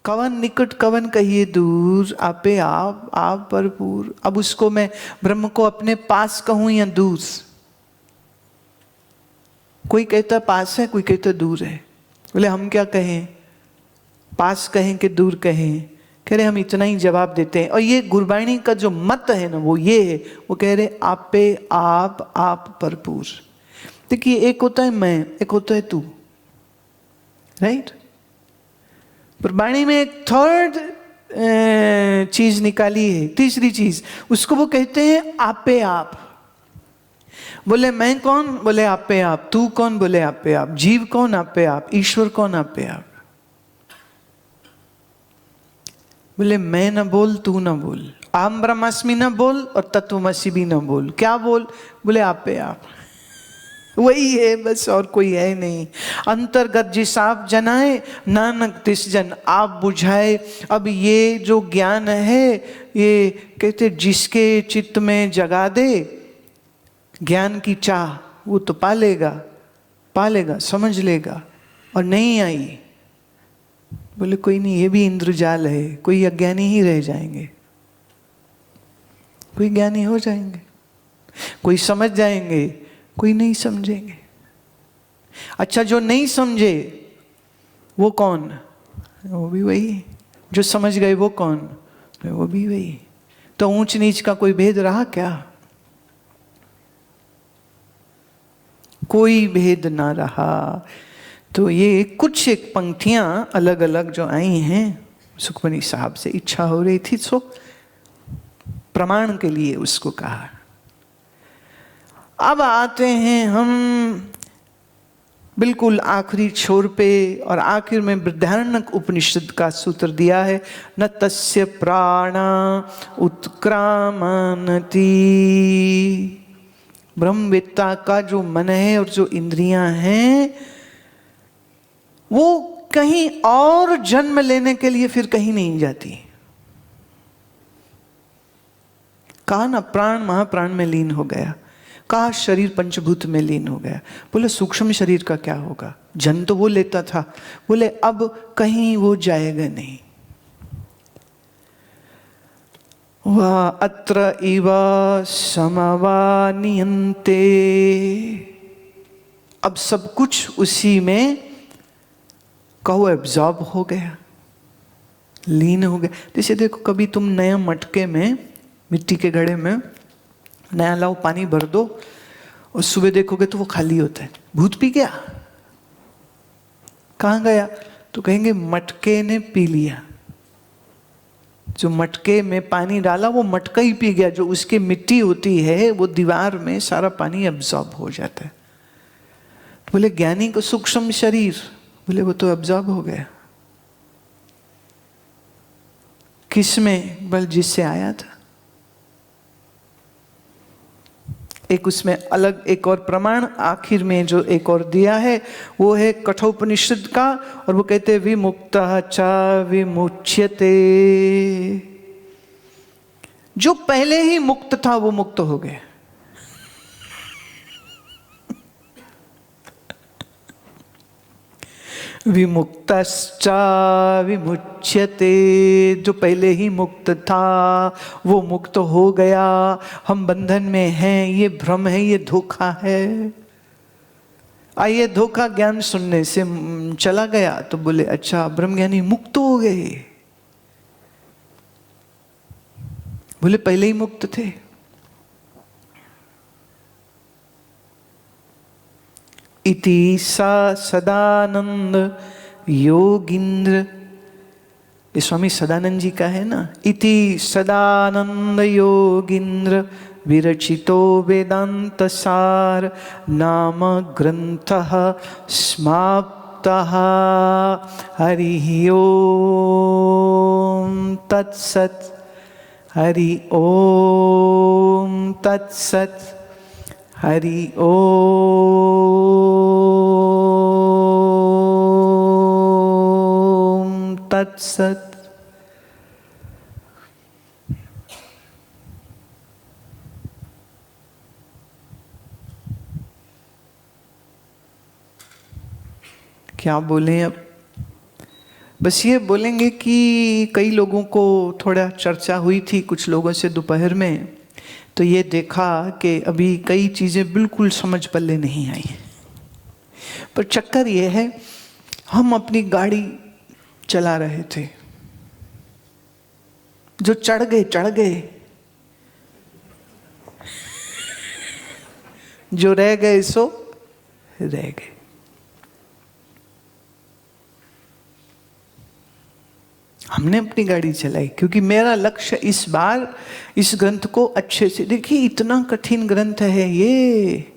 कवन निकट कवन कहिए दूर, आपे आप भरपूर। अब उसको मैं ब्रह्म को अपने पास कहूं या दूर? कोई कहता पास है, कोई कहता दूर है। बोले हम क्या कहें, पास कहें कि दूर कहें? कह रहे हम इतना ही जवाब देते हैं। और ये गुरबाणी का जो मत है ना वो ये है, वो कह रहे आपे आप भरपूर। देखिए एक होता है मैं, एक होता है तू, राइट? गुरबाणी में एक थर्ड चीज निकाली है, तीसरी चीज, उसको वो कहते हैं आपे आप। बोले मैं कौन? बोले आपे आप। तू कौन? बोले आपे आप। जीव कौन? आपे आप। ईश्वर कौन? आपे आप। बोले मैं न बोल, तू न बोल, आम ब्रह्मास्मि न बोल और तत्वमसि भी न बोल। क्या बोल? बोले आपे आप। वही है बस, और कोई है नहीं। अंतर्गत जिस आप जनाए, नानक तिस जन आप बुझाए। अब ये जो ज्ञान है, ये कहते जिसके चित्त में जगा दे ज्ञान की चाह, वो तो पालेगा, समझ लेगा। और नहीं आई, बोले कोई नहीं, ये भी इंद्रजाल है, कोई अज्ञानी ही रह जाएंगे, कोई ज्ञानी हो जाएंगे, कोई समझ जाएंगे, कोई नहीं समझेंगे। अच्छा जो नहीं समझे वो कौन? वो भी वही। जो समझ गए वो कौन? वो भी वही। तो ऊंच नीच का कोई भेद रहा क्या? कोई भेद ना रहा। तो ये कुछ एक पंक्तियां अलग अलग जो आई हैं सुखमनी साहब से, इच्छा हो रही थी सो प्रमाण के लिए उसको कहा। अब आते हैं हम बिल्कुल आखिरी छोर पे, और आखिर में बृहदारण्यक उपनिषद का सूत्र दिया है, न तस्य प्राणा उत्क्रामन्ति। ब्रह्मवेत्ता का जो मन है और जो इंद्रियां हैं वो कहीं और जन्म लेने के लिए फिर कहीं नहीं जाती। कहा ना प्राण महाप्राण में लीन हो गया, कहा शरीर पंचभूत में लीन हो गया। बोले सूक्ष्म शरीर का क्या होगा? जन्म तो वो लेता था। बोले अब कहीं वो जाएगा नहीं। वह अत्र इव समवानियन्ते। अब सब कुछ उसी में कहो एब्जॉर्ब हो गया, लीन हो गया। जैसे देखो कभी तुम नया मटके में, मिट्टी के घड़े में नया लाओ, पानी भर दो और सुबह देखोगे तो वो खाली होता है। भूत पी गया, कहाँ गया? तो कहेंगे मटके ने पी लिया। जो मटके में पानी डाला वो मटका ही पी गया। जो उसकी मिट्टी होती है वो दीवार में सारा पानी एब्जॉर्ब हो जाता है। बोले ज्ञानी को सूक्ष्म शरीर, बोले वो तो एब्जॉर्ब हो गया। किसमें? बल जिससे आया था। एक उसमें अलग एक और प्रमाण आखिर में जो एक और दिया है वो है कठोपनिषद का, और वो कहते विमुक्तः च विमुच्यते। जो पहले ही मुक्त था वो मुक्त हो गया। विमुक्तश्च विमुच्यते। जो पहले ही मुक्त था वो मुक्त हो गया। हम बंधन में हैं, ये भ्रम है, ये धोखा है। आइए धोखा ज्ञान सुनने से चला गया तो बोले अच्छा ब्रह्मज्ञानी मुक्त हो गए। बोले पहले ही मुक्त थे। इति सा सदानंद योगिंद्र, ये स्वामी सदानंद जी का है ना। इति सदानंद योगिंद्र विरचितो वेदांत सार नाम ग्रंथः समाप्तः। हरि ओम तत्सत्। हरि ओम तत्सत्। हरि ओम तत्सत्। क्या बोलें अब? बस ये बोलेंगे कि कई लोगों को थोड़ा चर्चा हुई थी कुछ लोगों से दोपहर में, तो ये देखा कि अभी कई चीज़ें बिल्कुल समझ पल्ले नहीं आई। पर चक्कर ये है, हम अपनी गाड़ी चला रहे थे, जो चढ़ गए, जो रह गए सो रह गए। हमने अपनी गाड़ी चलाई क्योंकि मेरा लक्ष्य इस बार इस ग्रंथ को अच्छे से, देखिए इतना कठिन ग्रंथ है ये,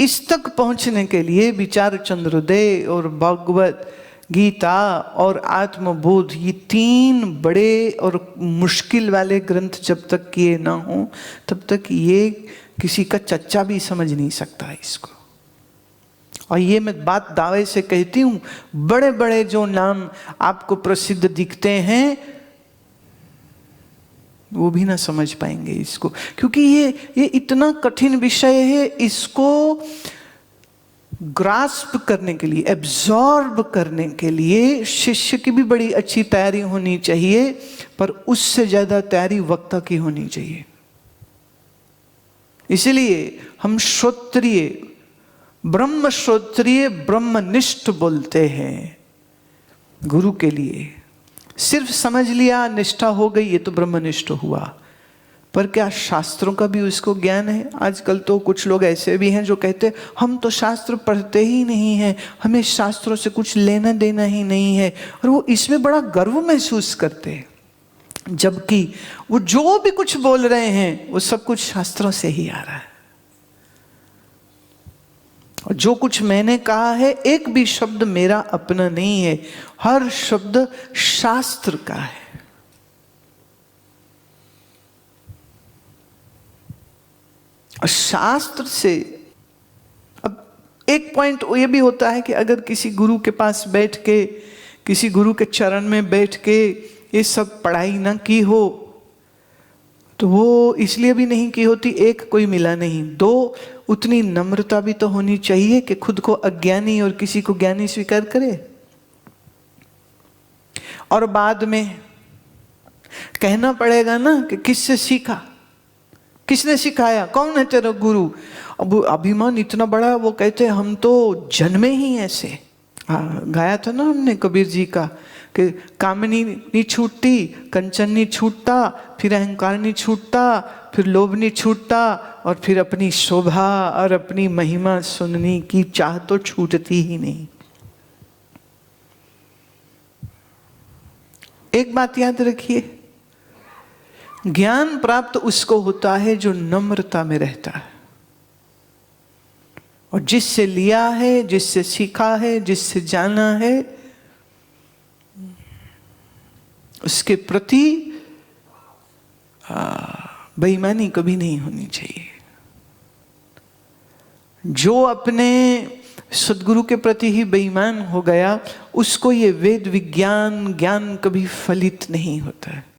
इस तक पहुंचने के लिए विचार चंद्रोदय और भगवत गीता और आत्मबोध, ये तीन बड़े और मुश्किल वाले ग्रंथ जब तक किए ना हो तब तक ये किसी का चच्चा भी समझ नहीं सकता इसको। और ये मैं बात दावे से कहती हूँ, बड़े बड़े जो नाम आपको प्रसिद्ध दिखते हैं वो भी ना समझ पाएंगे इसको, क्योंकि ये इतना कठिन विषय है। इसको ग्रास्प करने के लिए, एब्जॉर्ब करने के लिए शिष्य की भी बड़ी अच्छी तैयारी होनी चाहिए, पर उससे ज्यादा तैयारी वक्ता की होनी चाहिए। इसलिए हम श्रोत्रिय, ब्रह्म श्रोत्रिय, ब्रह्मनिष्ठ बोलते हैं गुरु के लिए। सिर्फ समझ लिया, निष्ठा हो गई, ये तो ब्रह्मनिष्ठ हुआ, पर क्या शास्त्रों का भी उसको ज्ञान है? आजकल तो कुछ लोग ऐसे भी हैं जो कहते हम तो शास्त्र पढ़ते ही नहीं हैं, हमें शास्त्रों से कुछ लेना देना ही नहीं है, और वो इसमें बड़ा गर्व महसूस करते हैं, जबकि वो जो भी कुछ बोल रहे हैं वो सब कुछ शास्त्रों से ही आ रहा है। और जो कुछ मैंने कहा है, एक भी शब्द मेरा अपना नहीं है, हर शब्द शास्त्र का है। और शास्त्र से, अब एक पॉइंट ये भी होता है कि अगर किसी गुरु के पास बैठ के, किसी गुरु के चरण में बैठ के ये सब पढ़ाई ना की हो, तो वो इसलिए भी नहीं की होती, एक कोई मिला नहीं, दो उतनी नम्रता भी तो होनी चाहिए कि खुद को अज्ञानी और किसी को ज्ञानी स्वीकार करे। और बाद में कहना पड़ेगा ना कि किससे सीखा, किसने सिखाया, कौन है तेरा गुरु? अब अभिमान इतना बड़ा, वो कहते हम तो जन्मे ही ऐसे। गाया था ना हमने कबीर जी का कि कामनी नहीं छूटती, कंचन नहीं छूटता, फिर अहंकार नहीं छूटता, फिर लोभ नहीं छूटता, और फिर अपनी शोभा और अपनी महिमा सुनने की चाह तो छूटती ही नहीं। एक बात याद रखिए, ज्ञान प्राप्त उसको होता है जो नम्रता में रहता है, और जिससे लिया है, जिससे सीखा है, जिससे जाना है, उसके प्रति बेईमानी कभी नहीं होनी चाहिए। जो अपने सद्गुरु के प्रति ही बेईमान हो गया, उसको ये वेद विज्ञान ज्ञान कभी फलित नहीं होता है।